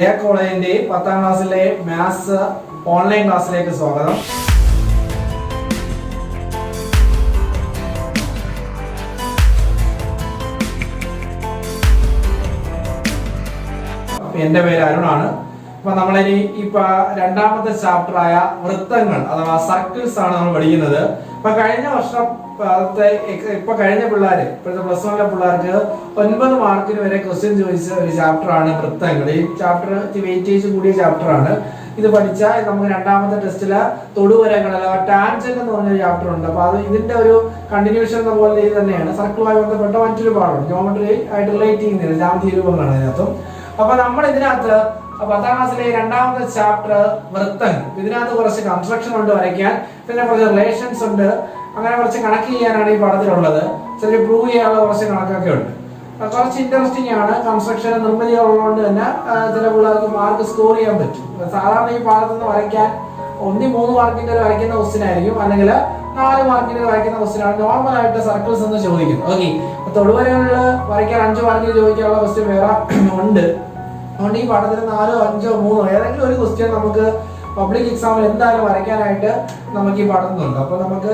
A കോളേജിന്റെ 10ാം ക്ലാസ്സിലെ maths online ക്ലാസ്സിലേക്ക് സ്വാഗതം. എന്റെ പേര് അരുണാണ്. അപ്പൊ നമ്മളിനി ഇപ്പൊ രണ്ടാമത്തെ ചാപ്റ്ററായ വൃത്തങ്ങൾ അഥവാ സർക്കിൾസ് ആണ് നമ്മൾ പഠിക്കുന്നത്. ഇപ്പൊ കഴിഞ്ഞ വർഷം കഴിഞ്ഞ പിള്ളേര് ഇപ്പോഴത്തെ +1 പിള്ളേർക്ക് 9 മാർക്കിന് വരെ ക്വസ്റ്റ്യൻ ചോദിച്ച ഒരു ചാപ്റ്റർ ആണ് വൃത്തങ്ങൾ. ഈ ചാപ്റ്റർ വെയിറ്റേജ് കൂടിയ ചാപ്റ്റർ ആണ്. ഇത് പഠിച്ചാൽ നമുക്ക് രണ്ടാമത്തെ ടെസ്റ്റില് തൊടുവരകൾ അഥവാ ടാൻജന്റ് എന്ന് പറഞ്ഞ ചാപ്റ്റർ ഉണ്ട്. അപ്പൊ അത് ഇതിന്റെ ഒരു കണ്ടിന്യൂഷൻ എന്ന പോലെ ഇത് തന്നെയാണ്. സർക്കിളുമായി ബന്ധപ്പെട്ട മറ്റൊരു പാഠമുണ്ട്, ജോമെട്രി ആയിട്ട് റിലേറ്റ് ചെയ്യുന്നത്, ജാമിതീയ രൂപങ്ങളാണ് ഇതിനകത്തും. അപ്പൊ നമ്മൾ ഇതിനകത്ത് 10ാം ക്ലാസ്സിലെ രണ്ടാമത്തെ ചാപ്റ്റർ വൃത്തങ്ങൾ, ഇതിനകത്ത് കുറച്ച് കൺസ്ട്രക്ഷൻ ഉണ്ട് വരയ്ക്കാൻ, പിന്നെ കുറച്ച് റിലേഷൻസ് ഉണ്ട്, അങ്ങനെ കുറച്ച് കണക്ക് ചെയ്യാനാണ് ഈ പാഠത്തിലുള്ളത്. ചെറിയ പ്രൂവ് ചെയ്യാനുള്ള കുറച്ച് കണക്കൊക്കെ ഉണ്ട്. കുറച്ച് ഇൻട്രസ്റ്റിംഗ് ആണ്. കൺസ്ട്രക്ഷൻ നിർമ്മിതികൾ ഉള്ളതുകൊണ്ട് തന്നെ ചില പിള്ളേർക്ക് മാർക്ക് സ്കോർ ചെയ്യാൻ പറ്റും. സാധാരണ ഈ പാഠത്തിൽ നിന്ന് വരയ്ക്കാൻ 3 മാർക്കിന്റെ വരയ്ക്കുന്ന ക്വസ്റ്റ്യൻ ആയിരിക്കും, അല്ലെങ്കിൽ 4 മാർക്കിന്റെ വരയ്ക്കുന്ന ക്വസ്റ്റ്യൻ ആണ് നോർമൽ ആയിട്ട് സർക്കിൾസ് എന്ന് ചോദിക്കുന്നത്. ഓക്കെ, തൊടുവരകളിൽ വരയ്ക്കാൻ 5 മാർക്കിന് ചോദിക്കാനുള്ള ക്വസ്റ്റ്യൻ വേറെ ഉണ്ട്. അതുകൊണ്ട് ഈ പാഠത്തിന് 4, 5, 3 ഏതെങ്കിലും ഒരു ക്വസ്റ്റ്യൻ നമുക്ക് പബ്ലിക് എക്സാമിൽ എന്തായാലും വരയ്ക്കാനായിട്ട് നമുക്ക് ഈ പാഠത്തിനുണ്ട്. അപ്പൊ നമുക്ക്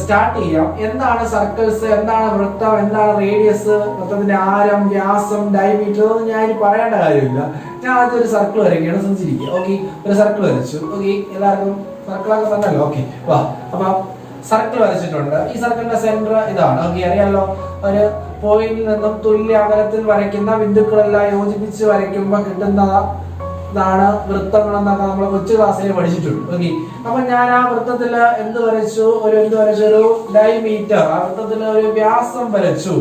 സ്റ്റാർട്ട് ചെയ്യാം. എന്താണ് സർക്കിൾസ്, എന്താണ് വൃത്തം, എന്താണ് റേഡിയസ്, വൃത്തത്തിന്റെ ആരം, വ്യാസം, ഡയമീറ്റർ, ഇതൊന്നും ഞാൻ പറയേണ്ട കാര്യമില്ല. ഞാൻ ആദ്യം ഒരു സർക്കിൾ വരയ്ക്കുകയാണ്, ശ്രദ്ധിച്ചിരിക്കുക. ഓക്കെ, ഒരു സർക്കിൾ വരച്ചു. ഓക്കെ, എല്ലാവർക്കും സർക്കിളൊക്കെ തന്നല്ലോ. ഓക്കെ, വാ. അപ്പൊ സർക്കിൾ വരച്ചിട്ടുണ്ട്. ഈ സർക്കിളിന്റെ സെന്റർ ഇതാണ്. ഓക്കെ, അറിയാലോ, ഒരു പോയിന്റിൽ നിന്നും തുല്യ അകലത്തിൽ വരയ്ക്കുന്ന ബിന്ദുക്കളെല്ലാം യോജിപ്പിച്ച് വരയ്ക്കുമ്പോൾ കിട്ടുന്നതാണ് വൃത്തങ്ങൾ എന്നൊക്കെ നമ്മൾ കൊച്ചു ക്ലാസ്സിൽ പഠിച്ചിട്ടുണ്ട്. ഓക്കെ, അപ്പൊ ഞാൻ ആ വൃത്തത്തില് എന്ത് വരച്ചു? ഒരു ഡയമീറ്റർ. ആ വൃത്തത്തില് ഒരു വ്യാസം വരച്ചു.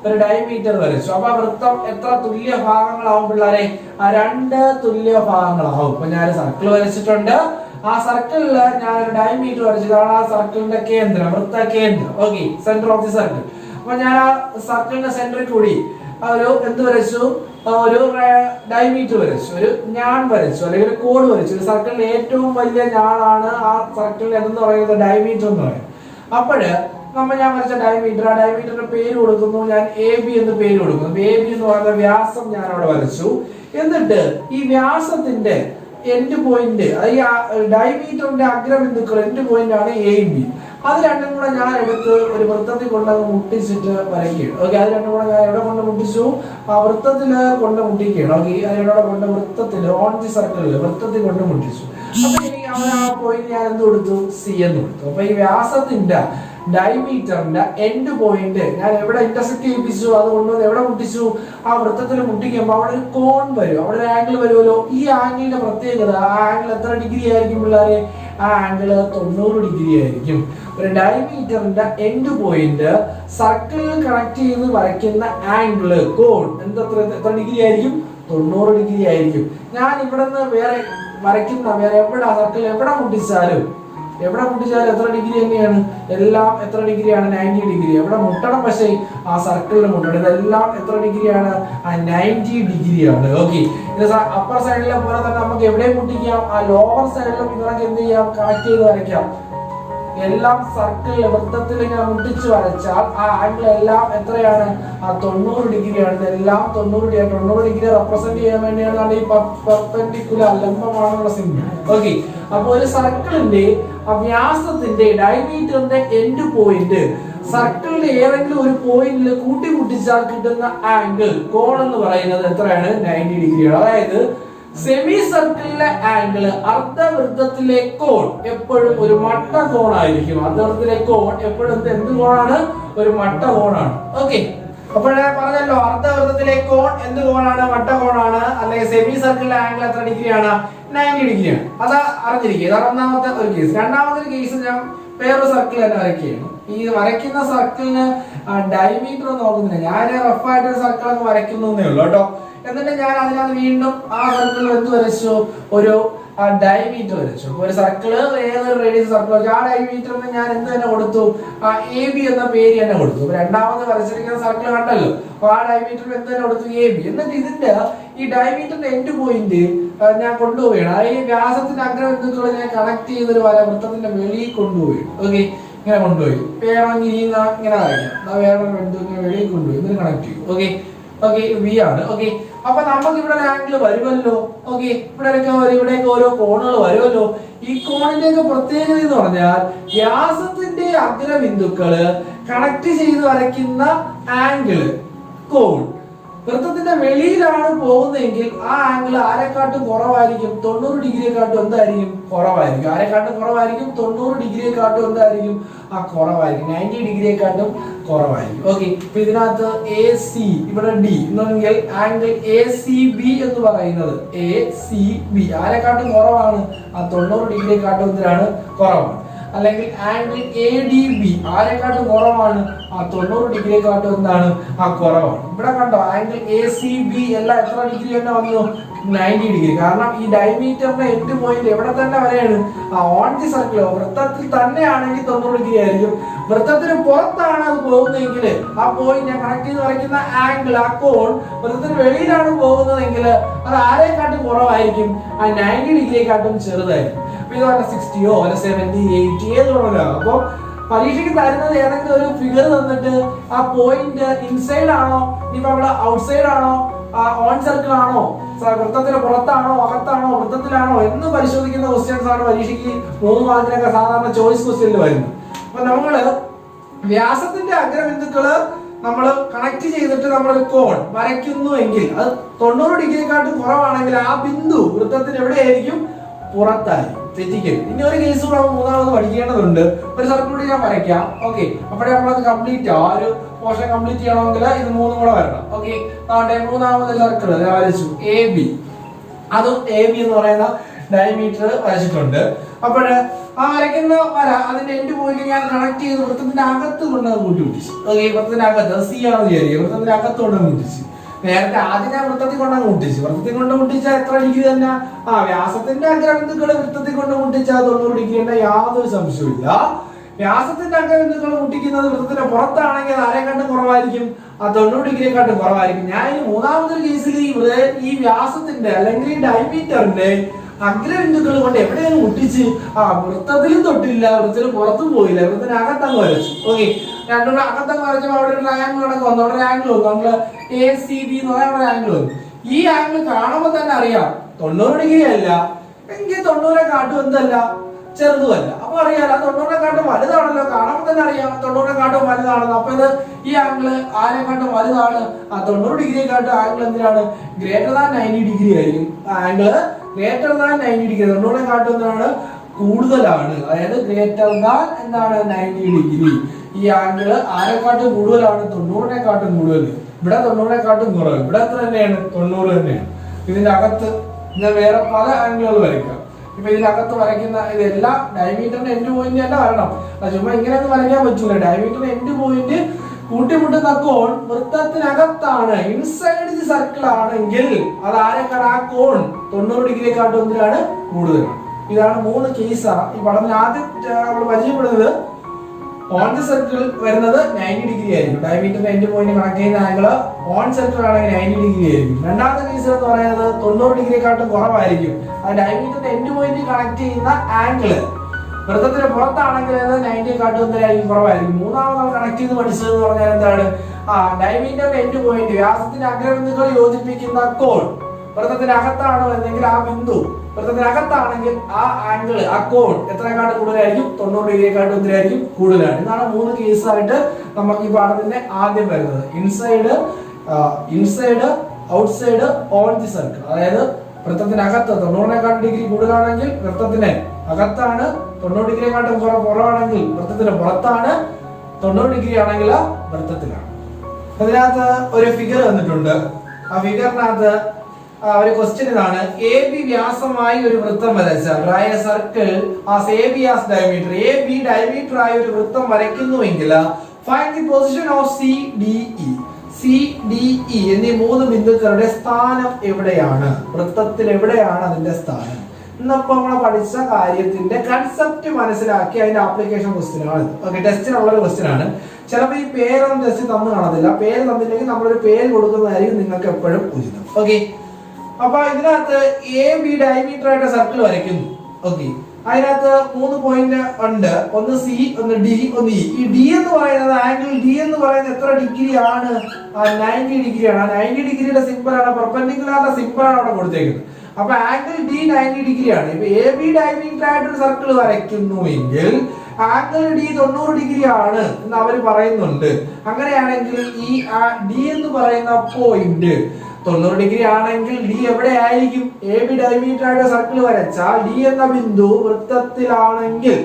ഒരു ഡയമീറ്റർ വരച്ചു. അപ്പൊ ആ വൃത്തം എത്ര തുല്യ ഭാഗങ്ങളാവും പിള്ളേരെ? 2 തുല്യ ഭാഗങ്ങളാവും. അപ്പൊ ഞാൻ സർക്കിൾ വരച്ചിട്ടുണ്ട്. ആ സർക്കിളില് ഞാൻ ഒരു ഡയമീറ്റർ വരച്ചു. ഇതാണ് ആ സർക്കിളിന്റെ കേന്ദ്രം, വൃത്ത കേന്ദ്രം. Okay, centre of the circle. അപ്പൊ ഞാൻ ആ സർക്കിളിന്റെ സെന്ററിൽ കൂടി ഒരു എന്ത് വരച്ചു? ഒരു ഡയമീറ്റർ വരച്ചു, ഒരു ഞാൻ വരച്ചു, അല്ലെങ്കിൽ ഒരു കോഡ് വരച്ചു. ഒരു സർക്കിളിന്റെ ഏറ്റവും വലിയ ഞാനാണ് ആ സർക്കിളിൽ എന്ന് പറയുന്നത് ഡയമീറ്റർ എന്ന് പറയും. അപ്പോഴ് ഞാൻ വരച്ച ഡയമീറ്റർ, ആ ഡയമീറ്ററിന്റെ പേര് കൊടുക്കുന്നു, ഞാൻ AB എന്ന് പേര് കൊടുക്കുന്നു. AB എന്ന് പറയുന്ന വ്യാസം ഞാൻ അവിടെ വരച്ചു. എന്നിട്ട് ഈ വ്യാസത്തിന്റെ എൻഡ് പോയിന്റ്, ഈ ഡയമീറ്ററിന്റെ അഗ്രബിന്ദുക്കൾ എൻഡ് പോയിന്റ് ആണ് AB. അത് രണ്ടും കൂടെ ഞാൻ എടുത്ത് ഒരു വൃത്തത്തിൽ കൊണ്ടങ്ങ് മുട്ടിച്ചിട്ട് വരയ്ക്കുകയാണ്. ഓക്കെ, അത് രണ്ടും കൂടെ ഞാൻ എവിടെ കൊണ്ട് മുട്ടിച്ചു? ആ വൃത്തത്തില് കൊണ്ട് മുട്ടിക്കുകയാണ്. ഓക്കെ, അതിനോടെ കൊണ്ട് വൃത്തത്തില് ഓൺ ദി സർക്കിളില് വൃത്തത്തിൽ കൊണ്ട് മുട്ടിച്ചു. അപ്പൊ എനിക്ക് ആ പോയിന്റ് ഞാൻ എന്ത് കൊടുത്തു? C എന്ന് കൊടുത്തു. അപ്പൊ ഈ വ്യാസത്തിന്റെ ഡയമീറ്ററിന്റെ എൻഡ് പോയിന്റ് ഞാൻ എവിടെ ഇന്റർസെക്ട് ചെയ്യിപ്പിച്ചു? അത് കൊണ്ടുവന്ന് എവിടെ മുട്ടിച്ചു? ആ വൃത്തത്തിൽ മുട്ടിക്കുമ്പോൾ അവിടെ ഒരു കോൺ വരും, അവിടെ ഒരു ആംഗിൾ വരുമല്ലോ. ഈ ആംഗിളിന്റെ പ്രത്യേകത, ആ ആംഗിൾ എത്ര ഡിഗ്രി ആയിരിക്കും പിള്ളേരെ? ആ ആംഗിള് 90 ഡിഗ്രി ആയിരിക്കും. ഒരു ഡയമീറ്ററിന്റെ എൻഡ് പോയിന്റ് സർക്കിളിൽ കണക്ട് ചെയ്ത് വരയ്ക്കുന്ന ആംഗിള് കോൺ എത്ര ഡിഗ്രി ആയിരിക്കും? 90 ഡിഗ്രി ആയിരിക്കും. ഞാൻ ഇവിടെ നിന്ന് വേറെ എവിടെ സർക്കിൾ എവിടെ മുട്ടിച്ചാലും എത്ര ഡിഗ്രി തന്നെയാണ്? എല്ലാം എത്ര ഡിഗ്രിയാണ്? 90 ഡിഗ്രി. എവിടെ മുട്ടണം? പക്ഷേ ആ സർക്കിളിൽ മുട്ടണം. ഇതെല്ലാം എത്ര ഡിഗ്രിയാണ്? 90 ഡിഗ്രിയാണ്. ഓക്കെ, ഇത് അപ്പർ സൈഡിലെ പോലെ തന്നെ നമുക്ക് എവിടെയും മുട്ടിക്കാം. ആ ലോവർ സൈഡിലും ഇതിനൊക്കെ എന്ത് ചെയ്യാം? കണക്ട് ചെയ്ത് വരയ്ക്കാം. എല്ലാം സർക്കിളിൽ വൃത്തത്തിൽ ഇങ്ങനെ മുട്ടിച്ച് വരച്ചാൽ ആ ആംഗിൾ എല്ലാം എത്രയാണ്? ആ 90 ഡിഗ്രിയാണ്. ഇതെല്ലാം 90 ഡിഗ്രി റെപ്രസെന്റ് ചെയ്യാൻ വേണ്ടിയാണ് ഈ പെർപെൻഡിക്കുലർ, ലംബമാണെന്നുള്ള സിമ്പിൾ. ഓക്കെ, അപ്പൊ ഒരു സർക്കിളിന്റെ വ്യാസത്തിന്റെ ഡയമീറ്ററിന്റെ എൻഡ് പോയിന്റ് സർക്കിളിന്റെ ഏതെങ്കിലും ഒരു പോയിന്റിൽ കൂട്ടിമുട്ടിച്ചാൽ കിട്ടുന്ന ആംഗിൾ കോൺ എന്ന് പറയുന്നത് എത്രയാണ്? 90 ഡിഗ്രിയാണ്. അതായത് സെമി സർക്കിളിലെ ആംഗിൾ, അർദ്ധവൃത്തത്തിലെ കോൺ എപ്പോഴും ഒരു മട്ട കോണായിരിക്കും. അർദ്ധവൃത്തത്തിലെ കോൺ എപ്പോഴും എന്ത് കോണാണ്? ഒരു മട്ട കോണാണ്. ഓക്കെ, അപ്പോൾ ഞാൻ പറഞ്ഞല്ലോ, അർദ്ധവൃത്തത്തിലെ കോൺ എന്ത് കോണാണ്? മട്ട കോണാണ്. അല്ലെങ്കിൽ സെമി സർക്കിളിലെ ആംഗിൾ എത്ര ഡിഗ്രിയാണ്? 90 ഡിഗ്രിയാണ്. അത് അറിഞ്ഞിരിക്കുക. ഇതാണ് ഒന്നാമത്തെ ഒരു കേസ്. രണ്ടാമത്തെ കേസ് ഞാൻ വേറൊരു സർക്കിൾ തന്നെ വരയ്ക്കുകയാണ്. ഈ വരയ്ക്കുന്ന സർക്കിളിന് ഡയമീറ്റർ നോക്കുന്നില്ല, ഞാൻ റഫായിട്ട് ഒരു സർക്കിളൊക്കെ വരയ്ക്കുന്നേ ഉള്ളൂ കേട്ടോ. എന്നിട്ട് ഞാൻ അതിനകത്ത് വീണ്ടും ആ സർക്കിളിൽ എന്ത് വരച്ചു? ഒരു ഡയമീറ്റർ വരച്ചു. ഒരു സർക്കിള്, ഏതൊരു റേഡിയസ് സർക്കിൾ വെച്ചു, ആ ഡയമീറ്ററിന് ഞാൻ എന്ത് തന്നെ കൊടുത്തു? ആ AB എന്ന പേര് തന്നെ കൊടുത്തു. രണ്ടാമത് വരച്ചിരിക്കുന്ന സർക്കിൾ കണ്ടല്ലോ, അപ്പൊ ആ ഡയമീറ്ററിന് എന്ത് തന്നെ കൊടുത്തു? AB. എന്നിട്ട് ഇതിന്റെ ഈ ഡയമീറ്ററിന്റെ എൻഡ് പോയിന്റ് ഞാൻ കൊണ്ടുപോവുകയാണ്. ഈ വ്യാസത്തിന്റെ അഗ്രബിന്ദുക്കളെ ഞാൻ കണക്ട് ചെയ്തൊരു വൃത്തത്തിന്റെ വെളിയിൽ കൊണ്ടുപോയി. ഓക്കെ, ഇങ്ങനെ കൊണ്ടുപോയി. വേണമെങ്കിൽ ഇങ്ങനെ വരയ്ക്കാം. വേറെ ബിന്ദു ഇങ്ങനെ വെളിയിൽ കൊണ്ടുപോയി, ഇങ്ങനെ കണക്ട് ചെയ്യും. ഓക്കെ, ഓക്കെ ബി ആണ്. ഓക്കെ അപ്പൊ നമുക്ക് ഇവിടെ ഒരു ആംഗിൾ വരുമല്ലോ. ഓക്കെ ഇവിടെയൊക്കെ ഓരോ കോണുകൾ വരുമല്ലോ. ഈ കോണിന്റെ ഒക്കെ പ്രത്യേകത എന്ന് പറഞ്ഞാൽ വ്യാസത്തിന്റെ അഗ്രബിന്ദുക്കള് കണക്ട് ചെയ്ത് വരയ്ക്കുന്ന ആംഗിള് കോൺ വൃത്തത്തിന്റെ വെളിയിലാണ് പോകുന്നതെങ്കിൽ ആ ആംഗിൾ ആരെക്കാട്ടും കുറവായിരിക്കും, 90 ഡിഗ്രിയെക്കാട്ടും എന്തായിരിക്കും, കുറവായിരിക്കും. ആരെക്കാട്ടും കുറവായിരിക്കും, 90 ഡിഗ്രിയെക്കാട്ടും എന്തായിരിക്കും, ആ കുറവായിരിക്കും, 90 ഡിഗ്രിയെക്കാട്ടും കുറവായിരിക്കും. ഓക്കെ ഇപ്പൊ ഇതിനകത്ത് എ സി ഇവിടെ ഡി എന്നെങ്കിൽ ആംഗിൾ എ സി ബി എന്ന് പറയുന്നത് എ സി ബി ആരെക്കാട്ടും കുറവാണ്, ആ 90 ഡിഗ്രിയെക്കാട്ടും എന്തിനാണ് കുറവാണ്. അല്ലെങ്കിൽ ആംഗിൾ എ ഡി ബി ആരെക്കാട്ടും കുറവാണ്, ആ 90 ഡിഗ്രിയെക്കാട്ടും എന്താണ്, ആ കുറവാണ്. ഇവിടെ കണ്ടോ ആംഗിൾ എ സി ബി എല്ലാം എത്ര ഡിഗ്രി തന്നെ വന്നു, 90 ഡിഗ്രി. കാരണം ഈ ഡയമീറ്ററിന്റെ എൻഡ് പോയിന്റ് എവിടെ തന്നെ വരെയാണ്, ആ ഓൺ ദി സർക്കിൾ വൃത്തത്തിൽ തന്നെയാണെങ്കിൽ 90 ഡിഗ്രി ആയിരിക്കും. വൃത്തത്തിന് പുറത്താണ് അത് പോകുന്നതെങ്കിൽ ആ പോയിന്റ് കണക്ട് ചെയ്ത് വരയ്ക്കുന്ന ആംഗിൾ ആ കോൺ വൃത്തത്തിന് വെളിയിലാണ് പോകുന്നതെങ്കിൽ അത് ആരെക്കാട്ടും കുറവായിരിക്കും, ആ 90 ഡിഗ്രിയെക്കാട്ടും ചെറുതായിരിക്കും. ഇത് 60യോ 70 80 ഏതുള്ളൂ. അപ്പൊ പരീക്ഷയ്ക്ക് തരുന്നത് ഏതെങ്കിലും ഒരു ഫിഗർ തന്നിട്ട് ആ പോയിന്റ് ഇൻസൈഡ് ആണോ, ഇപ്പൊ അവിടെ ഔട്ട്സൈഡ് ആണോ, ഓൺ സർക്കിൾ ആണോ, വൃത്തത്തിന് പുറത്താണോ അകത്താണോ വൃത്തത്തിലാണോ എന്ന് പരിശോധിക്കുന്ന ക്വസ്റ്റ്യൻസ് ആണ് പരീക്ഷയ്ക്ക് 3 മാർക്കിനൊക്കെ സാധാരണ ചോയ്സ് ക്വസ്റ്റ്യനിൽ വരുന്നത്. അപ്പൊ നമ്മള് വ്യാസത്തിന്റെ അഗ്രബിന്ദുക്കള് നമ്മൾ കണക്ട് ചെയ്തിട്ട് നമ്മളൊരു കോൺ വരയ്ക്കുന്നു എങ്കിൽ അത് 90 ഡിഗ്രിയെക്കാട്ടും കുറവാണെങ്കിൽ ആ ബിന്ദു വൃത്തത്തിന് എവിടെയായിരിക്കും, പുറത്തായിരിക്കും. തെറ്റിക്കരുത്. ഇനി ഒരു കേസ് കൂടെ മൂന്നാമത് പഠിക്കേണ്ടതുണ്ട്. ഒരു സർക്കിൾ കൂടി ഞാൻ വരയ്ക്കാം. ഓക്കെ അപ്പോഴേ നമ്മളത് കംപ്ലീറ്റ് ആ ഒരു പോർഷൻ കംപ്ലീറ്റ് ചെയ്യണമെങ്കിൽ ഇത് 3 കൂടെ വരണം. ഓക്കെ മൂന്നാമത് സർക്കിൾ ഞാൻ വരച്ചു എ ബി. അതും എ ബി എന്ന് പറയുന്ന ഡയമീറ്റർ വരച്ചിട്ടുണ്ട്. അപ്പോഴ് ആ വരയ്ക്കുന്ന വര അതിന്റെ എൻഡ് പോയിന്റ് ഞാൻ കണക്ട് ചെയ്ത് വൃത്തത്തിന്റെ അകത്ത് കൊണ്ട് കൂട്ടി മുട്ടിച്ചു. ഓക്കെ വൃത്തത്തിന്റെ അകത്ത് സി ആണെന്ന് വിചാരിക്കുക, വൃത്തത്തിന്റെ അകത്ത് കൊണ്ട് മുട്ടിച്ചു. നേരത്തെ ആദ്യം ഞാൻ വൃത്തത്തിൽ കൊണ്ട് മുട്ടിച്ചു. വൃത്തത്തിൽ കൊണ്ട് മുട്ടിച്ചാൽ എത്ര ഡിഗ്രി തന്നെ, ആ വ്യാസത്തിന്റെ അഗ്രബിന്ദുക്കള് വൃത്തത്തിൽ കൊണ്ട് മുട്ടിച്ചാൽ 90 ഡിഗ്രി തന്നെ, യാതൊരു സംശയമില്ല. വ്യാസത്തിന്റെ അഗ്രബിന്ദുക്കൾ മുട്ടിക്കുന്നത് വൃത്തത്തിന്റെ പുറത്താണെങ്കിൽ അത് ആരെക്കാട്ടും കുറവായിരിക്കും, ആ 90 ഡിഗ്രിയെക്കാട്ടും കുറവായിരിക്കും. ഞാൻ ഈ മൂന്നാമതൊരു കേസിൽ ഈ വ്യാസത്തിന്റെ അല്ലെങ്കിൽ ഈ ഡയമീറ്ററിന്റെ അഗ്രബിന്ദുക്കൾ കൊണ്ട് എവിടെയാണ് മുട്ടിച്ച്, ആ വൃത്തത്തിലും തൊട്ടില്ല, വൃത്തത്തിന് പുറത്തും പോയില്ല, വൃത്തത്തിന് അകത്തങ്ങ് വരച്ചു. ഓക്കെ രണ്ടും അകത്തങ്ങ് വരച്ചപ്പോൾ അവിടെ ഒരു ആംഗിൾ കണക്ക് വന്നു, അവിടെ ഒരു ആംഗിൾ വന്നു, നമ്മള് എ സി ബി എന്ന് പറയുന്ന ഒരു ആംഗിൾ വന്നു. ഈ ആംഗിൾ കാണുമ്പോൾ തന്നെ അറിയാം 90 ഡിഗ്രി അല്ല എങ്കിൽ 90നെക്കാട്ടും എന്തല്ല, ചെറുതുമല്ല. അപ്പൊ അറിയാലോ 90നെക്കാട്ടും വലുതാണല്ലോ, കാണുമ്പോൾ തന്നെ അറിയാം 90നെക്കാട്ടും വലുതാണെന്ന്. അപ്പൊ ഇത് ഈ ആംഗിള് ആരെക്കാട്ടും വലുതാണ്, ആ 90 ഡിഗ്രിയെക്കാട്ടും ആംഗിൾ എന്തിനാണ്, ഗ്രേറ്റർ ദാൻ 90 ഡിഗ്രി ആയിരിക്കും. ആംഗിള് ഗ്രേറ്റർ ദാൻ 90 ഡിഗ്രി 90നെക്കാട്ടും എന്താണ്, കൂടുതലാണ്. അതായത് ഗ്രേറ്റർ ദാൻ എന്താണ് 90 ഡിഗ്രി. ഈ ആംഗിള് ആരെക്കാട്ടും കൂടുതലാണ്, 90നെക്കാട്ടും കൂടുതൽ. ഇവിടെ 90നെക്കാട്ടും കുറവ്, ഇവിടെ എത്ര തന്നെയാണ്, 90 തന്നെയാണ്. ഇതിന്റെ അകത്ത് വേറെ പല ആംഗിളുകൾ വരയ്ക്കാം. ഇപ്പൊ ഇതിനകത്ത് വരയ്ക്കുന്ന ഇതെല്ലാം ഡയമീറ്ററിന്റെ എൻഡ് പോയിന്റ് തന്നെ വരണം. ചുമ്മാ ഇങ്ങനെയൊന്നും വരയ്ക്കാൻ പറ്റൂല. ഡയമീറ്ററിന്റെ എൻഡ് പോയിന്റ് കൂട്ടിമുട്ടുന്ന കോൺ വൃത്തത്തിനകത്താണ്, ഇൻസൈഡ് ദി സർക്കിൾ ആണെങ്കിൽ അത് ആരെക്കാണ്, ആ കോൺ 90 ഡിഗ്രിയെക്കാട്ടും എന്തിനാണ്, കൂടുതലാണ്. ഇതാണ് 3 കേസാണ് ഈ പഠനത്തിൽ. ആദ്യം നമ്മൾ പരിചയപ്പെടുന്നത് ഓൺ ദി സർക്കിൾ വരുന്നത് 90 ഡിഗ്രി ആയിരിക്കും. ഡയമീറ്ററിന്റെ എൻഡ് പോയിന്റ് കണക്ട് ചെയ്യുന്ന ആംഗിൾ ഓൺ സർക്കിൾ ആണെങ്കിൽ 90 ഡിഗ്രി ആയിരിക്കും. രണ്ടാമത്തെ കേസ് എന്ന് പറയുന്നത് 90 ഡിഗ്രിയെക്കാട്ടും കുറവായിരിക്കും. അത് ഡയമീറ്ററിന്റെ എൻഡ് പോയിന്റ് കണക്ട് ചെയ്യുന്ന ആംഗിള് വൃത്തത്തിന് പുറത്താണെങ്കിൽ 90യെക്കാട്ടും എന്തായാലും കുറവായിരിക്കും. മൂന്നാമത് നമ്മൾ കണക്ട് ചെയ്ത് പഠിച്ചത് എന്ന് പറഞ്ഞാൽ എന്താണ്, ആ ഡയമീറ്ററിന്റെ എൻഡ് പോയിന്റ് വ്യാസത്തിന്റെ അഗ്രബിന്ദുക്കൾ യോജിപ്പിക്കുന്ന കോൺ വൃത്തത്തിന്റെ അകത്താണ് വരുന്നെങ്കിൽ ആ ബിന്ദു വൃത്തത്തിനകത്താണെങ്കിൽ ആ ആംഗിൾ ആ കോൺ എത്രയെക്കാട്ടും കൂടുതലായിരിക്കും, 90 ഡിഗ്രിയെക്കാട്ടും എന്തിനായിരിക്കും, കൂടുതലാണ്. ഇതാണ് 3 കേസായിട്ട് നമുക്ക് ഈ പാഠത്തിന്റെ ആദ്യം വരുന്നത്. Inside outside on the circle. അതായത് വൃത്തത്തിനകത്ത് 90നെക്കാട്ടും ഡിഗ്രി കൂടുതലാണെങ്കിൽ വൃത്തത്തിന് അകത്താണ്, 90 ഡിഗ്രിയെക്കാട്ടും കുറവാണെങ്കിൽ വൃത്തത്തിന് പുറത്താണ്, 90 ഡിഗ്രി ആണെങ്കിൽ വൃത്തത്തിലാണ്. അതിനകത്ത് ഒരു ഫിഗർ വന്നിട്ടുണ്ട്. ആ ഫിഗറിനകത്ത് ഒരു ക്വസ്റ്റ്യൻ ഇതാണ്, എ ബി വ്യാസമായി ഒരു വൃത്തം വരച്ചാൽ draw a circle as A B as diameter. A B diameter ആയി ഒരു വൃത്തം വരയ്ക്കുന്നുവെങ്കിൽ find the position of C D E. C D E എന്നീ 3 ബിന്ദുക്കളുടെ സ്ഥാനം എവിടെയാണ്, വൃത്തത്തിൽ എവിടെയാണ് അതിന്റെ സ്ഥാനം. ഇന്നിപ്പോ നമ്മൾ പഠിച്ച കാര്യത്തിന്റെ കൺസെപ്റ്റ് മനസ്സിലാക്കി അതിന്റെ ആപ്ലിക്കേഷൻ ക്വസ്റ്റ്യൻ ആണ്. ഓക്കെ ടെസ്റ്റിനുള്ള ഒരു ക്വസ്റ്റ്യൻ ആണ്. ചിലപ്പോൾ ഈ പേരൊന്നും ടെസ്റ്റ് തന്നു കാണത്തില്ല. പേര് തന്നില്ലെങ്കിൽ നമ്മളൊരു പേര് കൊടുക്കുന്നതായിരിക്കും നിങ്ങൾക്ക് എപ്പോഴും ഉചിതം. ഓക്കെ അപ്പൊ ഇതിനകത്ത് എ ബി ഡയമീറ്റർ ആയിട്ട് സർക്കിൾ വരയ്ക്കുന്നു. ഓക്കെ അതിനകത്ത് 3 പോയിന്റ് ഉണ്ട്. ഒന്ന് സി, ഒന്ന് ഡി, ഒന്ന് ഇ. ഈ ഡി എന്ന് പറയുന്നത് ആംഗിൾ ഡി എന്ന് പറയുന്നത് എത്ര ഡിഗ്രി ആണ്? 90 ഡിഗ്രി ആണ്. 90 ഡിഗ്രിയുടെ സിമ്പിൾ ആണ്, പെർപെൻഡിക്കുലറിന്റെ സിമ്പിൾ ആണ് അവിടെ കൊടുത്തേക്കുന്നത്. അപ്പൊ ആംഗിൾ ഡി 90 ഡിഗ്രി ആണ്. ഇപ്പൊ എ ബി ഡയമീറ്റർ ആയിട്ട് ഒരു സർക്കിൾ വരയ്ക്കുന്നു എങ്കിൽ ആംഗിൾ ഡി 90 ഡിഗ്രി ആണ് എന്ന് അവർ പറയുന്നുണ്ട്. അങ്ങനെയാണെങ്കിൽ ഈ ഡി എന്ന് പറയുന്ന പോയിന്റ് 90 ഡിഗ്രി ആണെങ്കിൽ ഡി എവിടെ ആയിരിക്കും? എ ബി ഡയമീറ്റർ ആയിട്ട് സർക്കിൾ വരച്ചാൽ ഡി എന്ന ബിന്ദു വൃത്തത്തിലാണെങ്കിൽ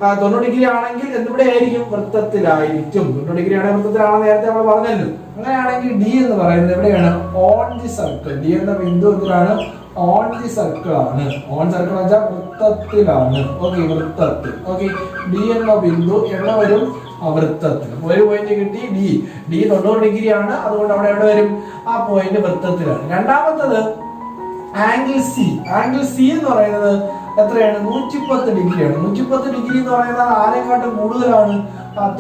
90 ഡിഗ്രി ആണെങ്കിൽ എന്തിവിടെ ആയിരിക്കും? വൃത്തത്തിലായിരിക്കും. 90 ഡിഗ്രി ആണെങ്കിൽ വൃത്തത്തിലാണെന്ന് നേരത്തെ നമ്മൾ പറഞ്ഞല്ലോ. അങ്ങനെയാണെങ്കിൽ ഡി എന്ന് പറയുന്നത് എവിടെയാണ്? On the circle. ഡി എന്ന ബിന്ദു എന്തിനാണ്? ഓൺ ദി സർക്കിൾ ആണ്. ഓൺ സർക്കിൾ എന്ന് വെച്ചാൽ വൃത്തത്തിലാണ്. ഓക്കെ, വൃത്തത്തിൽ. ഓക്കെ, ഡി എന്ന ബിന്ദു എവിടെ വരും? വൃത്തത്തിൽ. ഒരു പോയിന്റ് കിട്ടി, ഡി. ഡി 90 ഡിഗ്രി ആണ്, അതുകൊണ്ട് അവിടെ എവിടെ വരും? ആ പോയിന്റ് വൃത്തത്തിലാണ്. രണ്ടാമത്തത് ആംഗിൾ സി. ആംഗിൾ സി എന്ന് പറയുന്നത് എത്രയാണ്? 110 ഡിഗ്രിയാണ്. 110 ഡിഗ്രി എന്ന് പറയുന്നത് ആരെക്കാട്ടും കൂടുതലാണ്?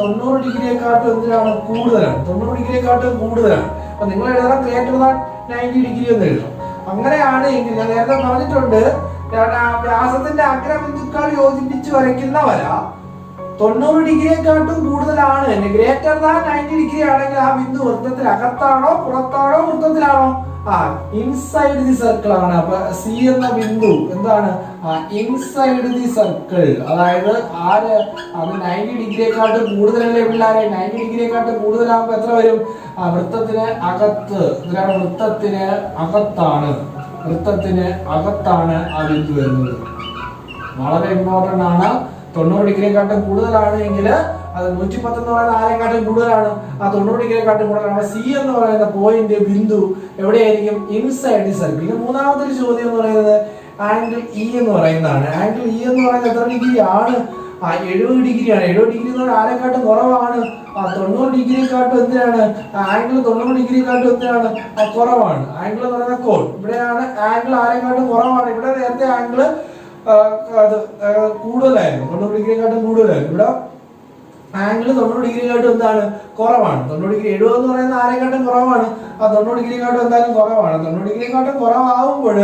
90 ഡിഗ്രിയെക്കാട്ടും എന്തിനാണ്? കൂടുതലാണ്. 90 ഡിഗ്രിയെക്കാട്ടും കൂടുതലാണ്. അപ്പൊ നിങ്ങൾ എഴുതാൻ ഗ്രേറ്റർ ദാൻ 90 ഡിഗ്രി എന്ന് എഴുതാം. അങ്ങനെയാണ് എങ്കിൽ ഞാൻ നേരത്തെ പറഞ്ഞിട്ടുണ്ട്, വ്യാസത്തിന്റെ അഗ്രബിന്ദുക്കൾ യോജിപ്പിച്ച് വരയ്ക്കുന്ന വര 90 ഡിഗ്രിയെക്കാട്ടും കൂടുതലാണ്. ഗ്രേറ്റർ ദാൻ 90 ഡിഗ്രി ആണെങ്കിൽ ആ ബിന്ദു വൃത്തത്തിൽ അകത്താണോ പുറത്താണോ? വൃത്തത്തിലാണോ? ഇൻസൈഡ് ദി സർക്കിൾ ആണ്. അപ്പൊ സി എന്ന ബിന്ദു എന്താണ്? Inside the circle. അതായത് അത് 90 ഡിഗ്രിയെക്കാട്ടും കൂടുതലല്ലേ പിള്ളേരെ? 90 ഡിഗ്രിയെക്കാട്ടും കൂടുതലാകുമ്പോ എത്ര വരും? വൃത്തത്തിന് അകത്ത്. ഇതിലാണ് വൃത്തത്തിന് അകത്താണ്. വൃത്തത്തിന് അകത്താണ് ആ ബിന്ദു വരുന്നത്. വളരെ ഇമ്പോർട്ടന്റ് ആണ്. 90 ഡിഗ്രിയെക്കാട്ടും കൂടുതലാണ് എങ്കിൽ അത് 110 എന്ന് പറയുന്ന ആരെക്കാട്ടും കൂടുതലാണ്? 90 ഡിഗ്രിയെക്കാട്ടും കൂടുതലാണ്. സി എന്ന് പറയുന്ന പോയിന്റ് ബിന്ദു എവിടെയായിരിക്കും? Inside the circle. മൂന്നാമത്തെ ഒരു ചോദ്യം എന്ന് പറയുന്നത് ആംഗിൾ ഇ എന്ന് പറയുന്നതാണ്. ആംഗിൾ ഇ എന്ന് പറയുന്നത് എത്ര ഡിഗ്രി ആണ്? 70 ഡിഗ്രിയാണ്. 70 ഡിഗ്രി എന്ന് പറഞ്ഞാൽ ആരെക്കാട്ടും കുറവാണ്? 90 ഡിഗ്രിയെക്കാട്ടും എന്തിനാണ്? ആംഗിൾ 90 ഡിഗ്രിയെക്കാട്ടും എന്തിനാണ്? കുറവാണ്. ആംഗിൾ എന്ന് പറയുന്ന കോൺ. ഇവിടെയാണ് ആംഗിൾ ആരെക്കാട്ടും കുറവാണ്. ഇവിടെ നേരത്തെ ആംഗിൾ അത് കൂടുതലായിരുന്നു, 90 ഡിഗ്രിയെക്കാട്ടും കൂടുതലായിരുന്നു. ഇവിടെ ആംഗിൾ 90 ഡിഗ്രിയെക്കാട്ടും എന്താണ്? കുറവാണ്. 90 ഡിഗ്രി 70 എന്ന് പറയുന്ന ആരെക്കാട്ടും കുറവാണ്. 90 ഡിഗ്രിയെക്കാട്ടും എന്തായാലും കുറവാണ്. 90 ഡിഗ്രിയെക്കാട്ടും കുറവാകുമ്പോൾ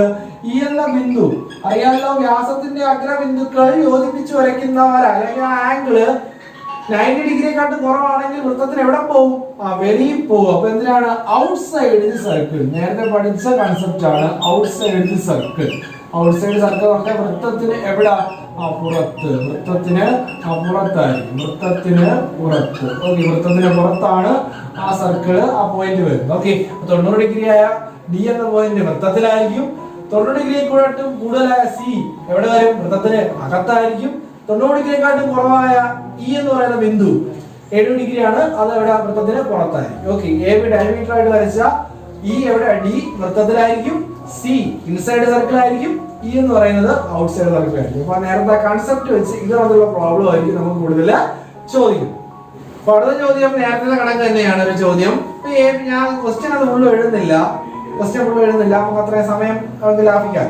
ഈ എന്ന ബിന്ദു അറിയാമല്ലോ, വ്യാസത്തിന്റെ അഗ്രബിന്ദുക്കൾ യോജിപ്പിച്ച് വരയ്ക്കുന്നവർ അല്ലെങ്കിൽ ആംഗിള് 90 ഡിഗ്രിയെക്കാട്ടും കുറവാണെങ്കിൽ വൃത്തത്തിന് എവിടെ പോകും? വെളിയിൽ പോകും. അപ്പൊ എന്തിനാണ്? Outside the circle. നേരത്തെ പഠിച്ച കൺസെപ്റ്റ് ആണ് outside the circle. Outside circle പറഞ്ഞാൽ വൃത്തത്തിന് എവിടെ? പുറത്ത്. വൃത്തത്തിന് പുറത്തായിരിക്കും. വൃത്തത്തിന് പുറത്ത്. ഓക്കെ, വൃത്തത്തിന് പുറത്താണ് ആ സർക്കിള്, ആ പോയിന്റ് വരുന്നത്. ഓക്കെ, 90 ഡിഗ്രി ആയ ഡി എന്ന പോയിന്റ് വൃത്തത്തിലായിരിക്കും. 90 ഡിഗ്രിയെക്കാട്ടും കൂടുതലായ സി എവിടെ വരും? വൃത്തത്തിന് അകത്തായിരിക്കും. 90 ഡിഗ്രിയെക്കാട്ടും കുറവായ ഇ എന്ന് പറയുന്ന ബിന്ദു 70 ഡിഗ്രിയാണ്, അത് എവിടെ? വൃത്തത്തിന് പുറത്തായിരിക്കും. ഓക്കെ, എ ബി ഡയമീറ്റർ ആയിട്ട് വരച്ച ഇ എവിടെ? ഡി വൃത്തത്തിലായിരിക്കും. സി ഇൻസൈഡ് സർക്കിൾ ആയിരിക്കും. ഇ എന്ന് പറയുന്നത് ഔട്ട്സൈഡ് സർക്കിൾ ആയിരിക്കും. അപ്പൊ നേരത്തെ കൺസെപ്റ്റ് വെച്ച് ഇതിനുള്ള പ്രോബ്ലം ആയിരിക്കും നമുക്ക് കൂടുതൽ ചോദിക്കും. അപ്പൊ അടുത്ത ചോദ്യം നേരത്തെ കണക്ക് തന്നെയാണ് ഒരു ചോദ്യം. ഞാൻ ക്വസ്റ്റ്യൻ അത് ഫുള്ള് എഴുതുന്നില്ല, നമുക്ക് അത്രയും സമയം ലാഭിക്കാം.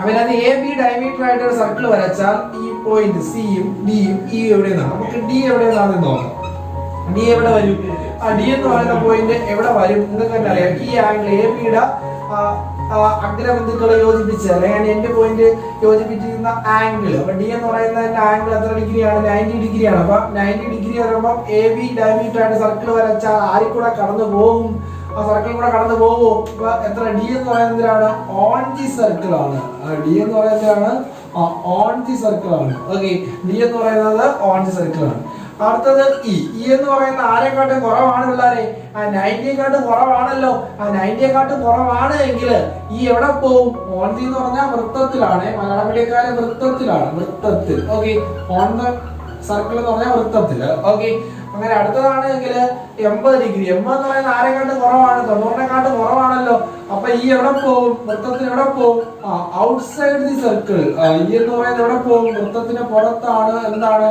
അതിനകത്ത് എ ബി ഡയമീറ്റർ ആയിട്ട് ഒരു സർക്കിൾ വരച്ചാൽ ഈ പോയിന്റ് സിയും ഡിയും ഇ എവിടെയെന്നാണ്. നമുക്ക് ഡി എവിടെയെന്ന് ആദ്യം നോക്കാം. ഡി എവിടെ വരും? ഡി എന്ന് പറയുന്ന പോയിന്റ് എവിടെ വരും? നിങ്ങൾക്ക് തന്നെ അറിയാം. ഈ ആംഗിൾ എ ബിയുടെ അഗ്രബിന്ദുക്കളെ യോജിപ്പിച്ച് അല്ലെങ്കിൽ എന്റെ പോയിന്റ് യോജിപ്പിച്ചിരിക്കുന്ന ആംഗിൾ. അപ്പൊ ഡി എന്ന് പറയുന്ന ആംഗിൾ എത്ര ഡിഗ്രിയാണ്? 90 ഡിഗ്രിയാണ്. അപ്പൊ 90 ഡിഗ്രി വരുമ്പോൾ എ ബി ഡയമീറ്റർ ആയിട്ട് സർക്കിൾ വരച്ചാൽ ആരിൽ കൂടെ കടന്നു പോകും? ആ സർക്കിൾ കൂടെ കടന്നു പോകുമോ? ഇപ്പൊ എത്ര? ഡി എന്ന് പറയുന്നതിനാണ് ഓൺ ദി സർക്കിൾ ആണ്. ഡി എന്ന് പറയുന്നതിനാണ് ഓൺ ദി സർക്കിൾ ആണ്. ഓക്കെ, ഡി എന്ന് പറയുന്നത് ഓൺ ദി സർക്കിൾ ആണ്. അടുത്തത് ഇ. എന്ന് പറയുന്ന ആരെക്കാട്ടും കുറവാണ് പിള്ളേരെ? 90യെക്കാട്ടും കുറവാണല്ലോ. 90യെക്കാട്ടും കുറവാണ് എങ്കിൽ ഈ എവിടെ പോകും? ഓൺ ദി എന്ന് പറഞ്ഞാൽ വൃത്തത്തിലാണ്. മലയാളം മീഡിയക്കാരെ വൃത്തത്തിലാണ്. വൃത്തത്തിൽ. ഓക്കെ, ഓൺ ദ സർക്കിൾ എന്ന് പറഞ്ഞാൽ വൃത്തത്തില്. ഓക്കെ, അങ്ങനെ അടുത്തതാണെങ്കിൽ 80 ഡിഗ്രി. 80 എന്ന് പറയുന്ന ആരെക്കാട്ടും കുറവാണ്? 90നെക്കാട്ടും കുറവാണല്ലോ. അപ്പൊ ഈ എവിടെ പോകും? വൃത്തത്തിന് എവിടെ പോകും? Outside the circle. ഈ എന്ന് പറയുന്നത് എവിടെ പോകും? വൃത്തത്തിന് പുറത്താണ്. എന്താണ്?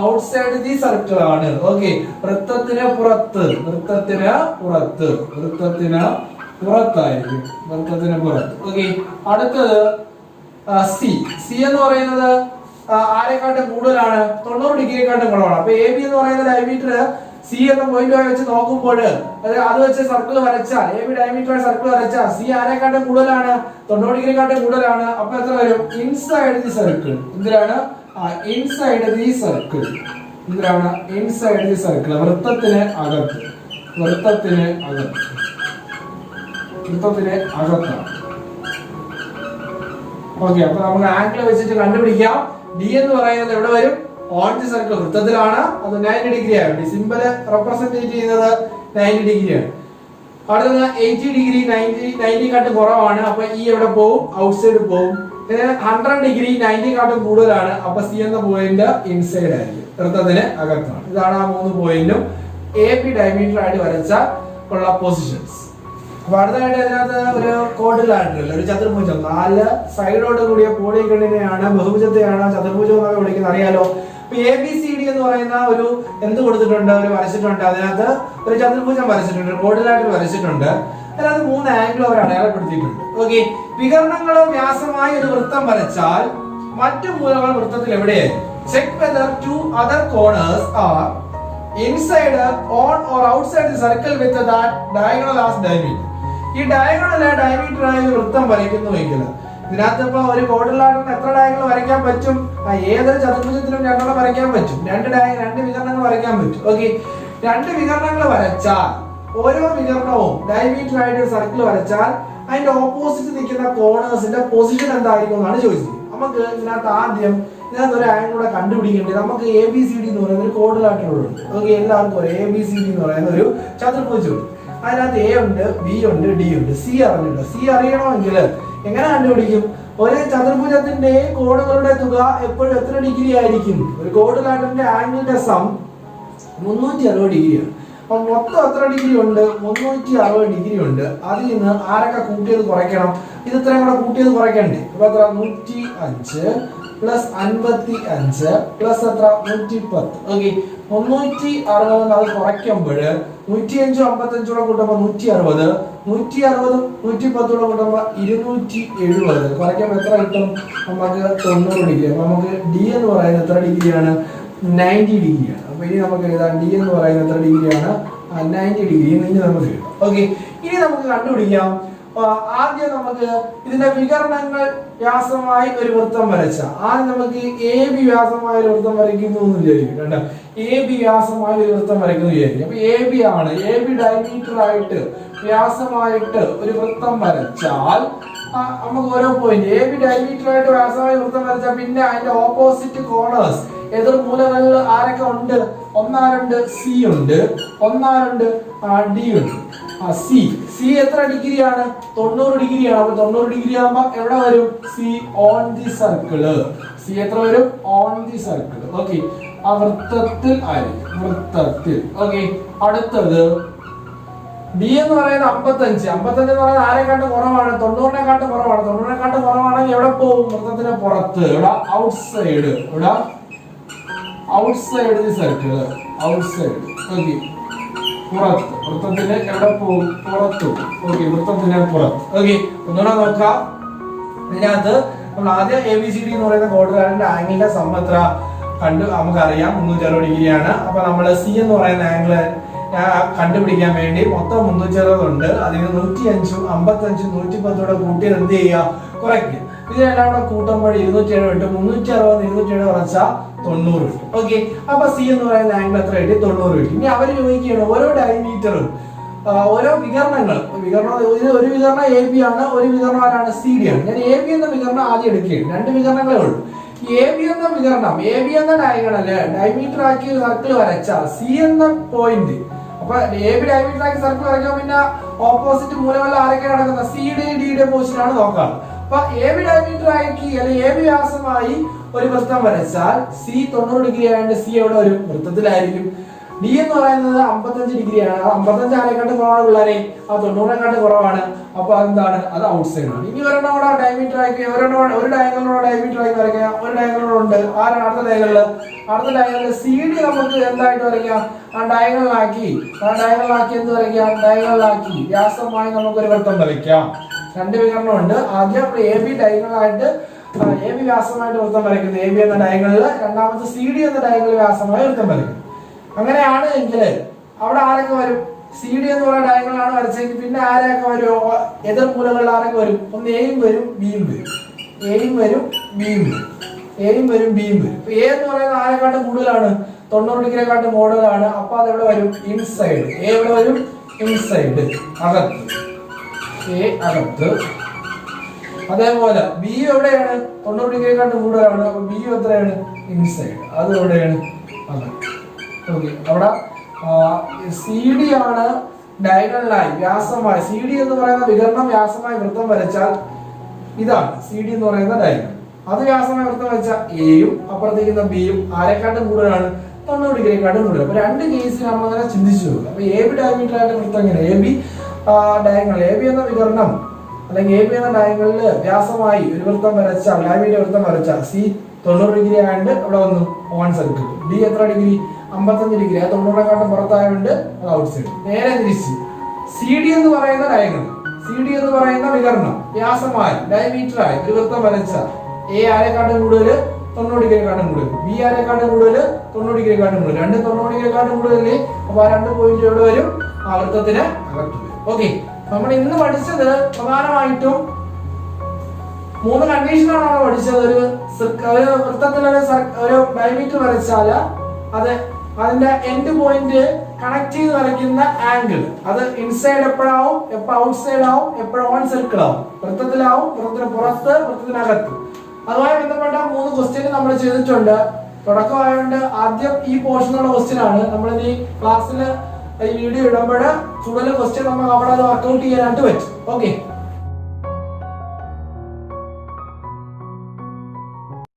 ഔട്ട്സൈഡ് ദി സർക്കിൾ ആണ്. ഓക്കെ, വൃത്തത്തിന് പുറത്ത്. വൃത്തത്തിന് പുറത്ത്. വൃത്തത്തിന് പുറത്തായിരിക്കും. വൃത്തത്തിന് പുറത്ത്. ഓക്കെ, അടുത്തത് സി. സി എന്ന് പറയുന്നത് ആരെക്കാട്ടും കൂടുതലാണ്? 90 ഡിഗ്രിയെക്കാട്ടും കുറവാണ്. അപ്പൊ എ ബി എന്ന് പറയുന്ന ഡയമീറ്റർ സി എന്ന പോയിന്റ് വെച്ച് നോക്കുമ്പോൾ അത് വെച്ച് സർക്കിൾ വരച്ചാൽ എ ബി ഡയമീറ്റർ സർക്കിൾ വരച്ചാൽ സി ആരെക്കാട്ടും കൂടുതലാണ് 90 ഡിഗ്രിക്കാട്ടും കൂടുതലാണ്. അപ്പൊ എത്ര വരും? Inside the circle. എന്തിനാണ്? Inside the circle. എന്തിനാണ്? Inside the circle. വൃത്തത്തിന് അകത്ത്. വൃത്തത്തിന് അകത്ത്. വൃത്തത്തിന് അകത്താണ്. ഓക്കെ, അപ്പൊ നമുക്ക് ആംഗിൾ വെച്ചിട്ട് കണ്ടുപിടിക്കാം. ഡി എന്ന് പറയുന്നത് എവിടെ വരും? On the circle. വൃത്തത്തിലാണ്. അത് 90 ഡിഗ്രി ആണ്. സിമ്പിൾ റെപ്രസെന്റ് ചെയ്യുന്നത് 90 ഡിഗ്രിയാണ്. അടുത്തത് 80 ഡിഗ്രി 90 കുറവാണ്. അപ്പൊ ഈ എവിടെ പോവും? ഔട്ട്സൈഡ് പോവും. 100 ഡിഗ്രി 90 കൂടുതലാണ്. അപ്പൊ സി എന്ന പോയിന്റ് ഇൻസൈഡ് ആയിരിക്കും, വൃത്തത്തിന് അകത്താണ്. ഇതാണ് ആ 3 പോയിന്റും എ ബി ഡയമീറ്റർ ആയിട്ട് വരച്ച ഉള്ള പൊസിഷൻസ്. അപ്പൊ അടുത്തതായിട്ട് അതിനകത്ത് ഒരു ക്വാഡ്രിലാറ്ററൽ, ഒരു ചതുർഭുജം, 4 സൈഡോട് കൂടിയ പോളിഗണിനെയാണ്, ബഹുഭുജത്തെയാണ് ചതുർഭുജം എന്നൊക്കെ വിളിക്കുന്നത്, അറിയാലോ. അപ്പൊ എ ബി സി ഡി എന്ന് പറയുന്ന ഒരു എന്ത് കൊടുത്തിട്ടുണ്ട്? ഒരു വരച്ചിട്ടുണ്ട്. അതിനകത്ത് ഒരു ചതുർഭുജം വരച്ചിട്ടുണ്ട്, ക്വാഡ്രിലാറ്ററൽ വരച്ചിട്ടുണ്ട്. അതിനകത്ത് 3 ആംഗിൾ അവർ അടയാളപ്പെടുത്തിയിട്ടുണ്ട്. ഓക്കെ, വികരണങ്ങളോ വ്യാസമായി ഒരു വൃത്തം വരച്ചാൽ മറ്റു മൂലകൾ വൃത്തത്തിൽ എവിടെയായിരിക്കും? Check whether 2 other corners are inside, on or outside the circle with that diagonal as diameter. ഈ ഡയഗണൽ ഡയമീറ്റർ ആയ വൃത്തം വരയ്ക്കുന്നുവെങ്കിൽ ഇതിനകത്ത് ഇപ്പൊ ഒരു ക്വാഡ്രിലാറ്ററിന് എത്ര ഡയഗണൽ വരയ്ക്കാൻ പറ്റും? ഏതൊരു ചതുർഭുജത്തിലും 2 വരയ്ക്കാൻ പറ്റും. 2 വികരണങ്ങൾ വരയ്ക്കാൻ പറ്റും. ഓക്കെ, 2 വികരണങ്ങൾ വരച്ചാൽ ഓരോ വികരണവും ഡയമീറ്റർ ആയിട്ട് ഒരു സർക്കിൾ വരച്ചാൽ അതിന്റെ ഓപ്പോസിറ്റ് നിൽക്കുന്ന കോർണേഴ്സിന്റെ പൊസിഷൻ എന്തായിരിക്കും എന്നാണ് ചോദിച്ചത്. നമുക്ക് ഇതിനകത്ത് ആദ്യം ഒരു ആംഗിൾ കൂടെ കണ്ടുപിടിക്കേണ്ടത്. നമുക്ക് എ ബി സി ഡി എന്ന് പറയുന്ന ഒരു ക്വാഡ്രിലാറ്ററൽ ഉണ്ട്. ഓക്കെ, എല്ലാവർക്കും എ ബി സി ഡി എന്ന് പറയുന്ന ഒരു ചതുർഭുജം ഉണ്ട്. അതിനകത്ത് എ ഉണ്ട്, ബി ഉണ്ട്, ഡി ഉണ്ട്. സി അറിഞ്ഞിട്ടുണ്ട്. സി അറിയണമെങ്കിൽ എങ്ങനെ കണ്ടുപിടിക്കും? ഒരു ചതുർഭുജത്തിന്റെ കോണുകളുടെ തുക എപ്പോഴും എത്ര ഡിഗ്രി ആയിരിക്കും? ഒരു ക്വാഡ്രിലാറ്ററിന്റെ ആംഗിളിന്റെ സം 360 ഡിഗ്രിയാണ്. അപ്പൊ മൊത്തം എത്ര ഡിഗ്രി ഉണ്ട്? 360 ഡിഗ്രി ഉണ്ട്. അതിൽ നിന്ന് ആരൊക്കെ കൂട്ടിയത് കുറയ്ക്കണം? ഇത് ഇത്രയും കൂടെ കൂട്ടിയത് കുറയ്ക്കണ്ടേ? അപ്പൊ എത്ര? 105 പ്ലസ് 55 പ്ലസ് എത്ര? 110. ഓക്കെ, 360 അത് കുറയ്ക്കുമ്പോൾ 105 55 കൂടെ കൂട്ടുമ്പോ 160, 160 110 കൂടെ കൂട്ടുമ്പോ 270. കുറയ്ക്കുമ്പോ എത്ര കിട്ടും? നമുക്ക് 90 ഡിഗ്രി. അപ്പൊ നമുക്ക് ഡി എന്ന് പറയുന്നത് എത്ര ഡിഗ്രിയാണ്? 90 ഡിഗ്രിയാണ്. അപ്പൊ ഇനി നമുക്ക് എഴുതാം ഡി എന്ന് പറയുന്നത് എത്ര ഡിഗ്രിയാണ്? 90 ഡിഗ്രി. ഇനി നമുക്ക് കിട്ടും. ഓക്കെ, ഇനി നമുക്ക് കണ്ടുപിടിക്കാം. ആദ്യം നമുക്ക് ഇതിന്റെ വികരണങ്ങൾ വ്യാസമായി ഒരു വൃത്തം വരച്ച ആദ്യം നമുക്ക് എ ബി വ്യാസമായ ഒരു വൃത്തം വരയ്ക്കുന്നു എന്ന് വിചാരിക്കും. കണ്ടോ, എ ബി വ്യാസമായ ഒരു വൃത്തം വരയ്ക്കുന്നു വിചാരിക്കും. അപ്പൊ എ ബി ആണ്. എ ബി ഡയമീറ്റർ ആയിട്ട് വ്യാസമായിട്ട് ഒരു വൃത്തം വരച്ചാൽ നമുക്ക് ഓരോ പോയിന്റ് എ ബി ഡയമീറ്റർ ആയിട്ട് വ്യാസമായ വൃത്തം വരച്ചാൽ പിന്നെ അതിന്റെ ഓപ്പോസിറ്റ് കോർണേഴ്സ് എതിർ മൂലകളിൽ ആരൊക്കെ ഉണ്ട്? 1 2 സി ഉണ്ട്, 1 2 ഡി ഉണ്ട്. സി എത്ര ഡിഗ്രിയാണ്? 90 ഡിഗ്രിയാണ്. അപ്പൊ 90 ഡിഗ്രി ആകുമ്പോ എവിടെ വരും? C on the circle. C എത്ര വരും? On the circle. ഓക്കെ, ആ വൃത്തത്തിൽ ആയിരിക്കും, വൃത്തത്തിൽ. ഓക്കെ, അടുത്തത് ഡി എന്ന് പറയുന്നത് 55. 55 എന്ന് പറയുന്നത് ആരെക്കാട്ടും കുറവാണ്? 90-നെക്കാട്ടും കുറവാണ്. 90-നെക്കാട്ടും കുറവാണെങ്കിൽ എവിടെ പോകും? വൃത്തത്തിന് പുറത്ത്. ഇവിടെ ഔട്ട്സൈഡ്. ഇവിടെ outside the circle. Outside. Okay, പുറത്ത്. വൃത്തത്തിന് എവിടെ പോകും? പുറത്തു. ഓക്കെ, വൃത്തത്തിന് പുറത്ത്. ഓക്കെ, ഒന്നുകൂടെ നോക്കാം. ഇതിനകത്ത് നമ്മൾ ആദ്യം എ ബി സി ഡി എന്ന് പറയുന്ന ക്വാഡ്രിലാറ്ററിന്റെ ആംഗിളിന്റെ സം എത്ര കണ്ടു നമുക്കറിയാം, 360 ഡിഗ്രിയാണ്. അപ്പൊ നമ്മൾ സി എന്ന് പറയുന്ന ആംഗിള് കണ്ടുപിടിക്കാൻ വേണ്ടി മൊത്തം 360 ഉണ്ട്. അതിന് 105 55 110 കൂട്ടിയത് എന്ത് ചെയ്യുക? കുറയ്ക്കുക. ഇതിനെല്ലാം കൂടെ കൂട്ടുമ്പോൾ 270 360 270 കുറച്ചാൽ 90 കിട്ടും. ഓക്കെ, അപ്പൊ സി എന്ന് പറയുന്ന ആംഗിൾ എത്ര കിട്ടി? 90 കിട്ടി. ഇനി അവർ ചോദിക്കുകയാണ് ഓരോ ഡയമീറ്ററും ഓരോ വികരണങ്ങൾ. ഒരു വികരണം എ ബി ആണ്, ഒരു വികരണം ആരാണ്? സി ഡി ആണ്. ഞാൻ എ ബി എന്ന വികരണം ആദ്യം എടുക്കുകയാണ്. 2 വികരണങ്ങളേ ഉള്ളൂ. എ ബി എന്ന വികരണം, എ ബി എന്ന ഡയഗണല് ഡയമീറ്റർ ആക്കി സർക്കിൾ വരച്ച സി എന്ന പോയിന്റ്. അപ്പൊ എ ബി ഡയമീറ്റർ ആക്കി സർക്കിൾ വരയ്ക്കാൻ പിന്നെ ഓപ്പോസിറ്റ് മൂലകളിൽ ആരൊക്കെ നടക്കുന്നത്? സിയുടെയും ഡിയുടെയും പൊസിഷൻ ആണ് നോക്കാം. അപ്പൊ എ ബി ഡയമീറ്റർ ആക്കി അല്ലെങ്കിൽ എ ബി വ്യാസമായി ഒരു വൃത്തം വരച്ചാൽ സി 90 ഡിഗ്രി ആയതുകൊണ്ട് സി എവിടെ ഒരു വൃത്തത്തിലായിരിക്കും. ഡി എന്ന് പറയുന്നത് 55 ഡിഗ്രിയാണ്. 55 ആരെക്കാട്ട് കുറവാണ് പിള്ളേരെ? ആ 90-നെക്കാട്ട് കുറവാണ്. അപ്പൊ അതെന്താണ്? അത് ഔട്ട്സൈഡ് ആണ്. ഇനി ഒരെണ്ണം കൂടെ ഡയമീറ്റർ ആക്കി ഒരു ഡയഗണലോടെ ഡയമീറ്റർ ആക്കി വരയ്ക്കാം. ഒരു ഡയഗണലുണ്ട്. ആരാണ് അടുത്ത ഡയഗണല്? അടുത്ത ഡയഗണല് സി ഡി നമുക്ക് എന്തായിട്ട് വരയ്ക്കാം? ആ ഡയഗണലാക്കി എന്ത് വരയ്ക്കാം? ഡയഗണലാക്കി വ്യാസമായി നമുക്കൊരു വൃത്തം വരയ്ക്കാം. 2 വികരണം ഉണ്ട്. ആദ്യം എ ബി ഡയഗണലായിട്ട് എ ബി വ്യാസമായിട്ട് വൃത്തം വരയ്ക്കുന്നത് എ ബി എന്ന ഡയഗണലില്, രണ്ടാമത് സി ഡി എന്ന ഡയഗണൽ വ്യാസമായി വൃത്തം വരയ്ക്കുന്നത്. അങ്ങനെയാണ് എങ്കിൽ അവിടെ ആരൊക്കെ വരും? സി ഡി എന്ന് പറയുന്ന ഡയഗണലാണ് വരച്ചെങ്കിൽ പിന്നെ ആരൊക്കെ വരും? എതിർ മൂലകളിൽ ആരൊക്കെ വരും? ഒന്ന് എയും വരും ബിയും വരും. എയും വരും ബിയും വരും. എയും വരും ബിയും വരും. എ എന്ന് പറയുന്നത് ആരെക്കാട്ടും കൂടുതലാണ്? 90 ഡിഗ്രിയെക്കാട്ടും കൂടുതലാണ്. അപ്പൊ അത് എവിടെ വരും? ഇൻസൈഡ്. എ എവിടെ വരും? ഇൻസൈഡ്, അകത്ത്. എ അകത്ത്. അതേപോലെ ബി എവിടെയാണ്? 90 ഡിഗ്രിയെക്കാട്ടും കൂടുതലാണ്. അപ്പൊ ബി എത്രയാണ്? ഇൻസൈഡ്. അത് എവിടെയാണ്? അകത്ത്. ഓക്കെ, അവിടെ സി ഡി ആണ് ഡയഗണലായി വ്യാസമായി. സി ഡി എന്ന് പറയുന്ന വികരണം വ്യാസമായി വൃത്തം വരച്ചാൽ ഇതാണ് സി ഡി എന്ന് പറയുന്ന ഡയഗണൽ. അത് വ്യാസമായി വൃത്തം വരച്ചാൽ എയും അപ്പുറത്തേക്കുന്ന ബിയും ആരെക്കാട്ടും കൂടുതലാണ്? 90 ഡിഗ്രിയെക്കാട്ടും കൂടുതൽ. അപ്പൊ രണ്ട് കേസിൽ നമ്മൾ അങ്ങനെ ചിന്തിച്ചു നോക്കുക. അപ്പൊ എ ബി ഡയമീറ്റർ ആയിട്ട് വൃത്തം എങ്ങനെ? A B diagonal, A B എന്ന വികരണം അല്ലെങ്കിൽ എ ബി എന്ന ഡയഗണലിൽ വ്യാസമായി ഒരു വൃത്തം വരച്ചാൽ, ഡയമീറ്റർ വൃത്തം വരച്ചാൽ സി 90 ഡിഗ്രി ആയതുകൊണ്ട് അവിടെ വന്നു ഓൺ സർക്കിൾ. ഡി എത്ര ഡിഗ്രി? 55 ഡിഗ്രി. അത് 90നെക്കാട്ടും പുറത്തായതുകൊണ്ട് അത് ഔട്ട് സൈഡ്. നേരെ തിരിച്ച് സി ഡി എന്ന് പറയുന്ന ഡയഗണൽ, സി ഡി എന്ന് പറയുന്ന വികരണം വ്യാസമായി ഡയമീറ്റർ ആയി ഒരു വൃത്തം വരച്ചാൽ എ ആരെക്കാട്ടും കൂടുതൽ? 90 ഡിഗ്രിയെക്കാട്ടും കൂടുതൽ. ബി ആരെക്കാട്ടും കൂടുതൽ? 90 ഡിഗ്രിയെക്കാട്ടും കൂടുതൽ. രണ്ട് 90 ഡിഗ്രിയെക്കാട്ടും കൂടുതലല്ലേ? അപ്പൊ ആ 2 പോയിന്റ് എവിടെ വരും? ആ വൃത്തത്തിന് അകത്ത് വരും. ഓക്കെ, നമ്മൾ ഇന്ന് പഠിച്ചത് പ്രധാനമായിട്ടും 3 കണ്ടീഷനാണ് നമ്മൾ പഠിച്ചത്. ഒരു വൃത്തത്തിൽ ഒരു ഡയമീറ്റർ വരച്ചാൽ അത് അതിന്റെ എൻഡ് പോയിന്റ് കണക്ട് ചെയ്ത് വരയ്ക്കുന്ന ആംഗിൾ അത് ഇൻസൈഡ് എപ്പോഴാവും, എപ്പോ ഔട്ട് സൈഡ് ആവും, എപ്പോഴും ഓൺ സർക്കിൾ ആവും. വൃത്തത്തിലാവും, വൃത്തത്തിന് പുറത്ത്, വൃത്തത്തിനകത്ത്. അതുമായി ബന്ധപ്പെട്ട 3 ക്വസ്റ്റ്യൻ നമ്മൾ ചെയ്തിട്ടുണ്ട്. തുടക്കമായതുകൊണ്ട് ആദ്യം ഈ പോർഷനുള്ള ക്വസ്റ്റ്യൻ ആണ്. നമ്മൾ ഇനി ക്ലാസ്സിൽ ഈ വീഡിയോ ഇടുമ്പോൾ കൂടുതൽ ക്വസ്റ്റ്യൻ നമുക്ക് അവിടെ വർക്ക്ഔട്ട് ചെയ്യാനായിട്ട് പറ്റും. ഓക്കെ.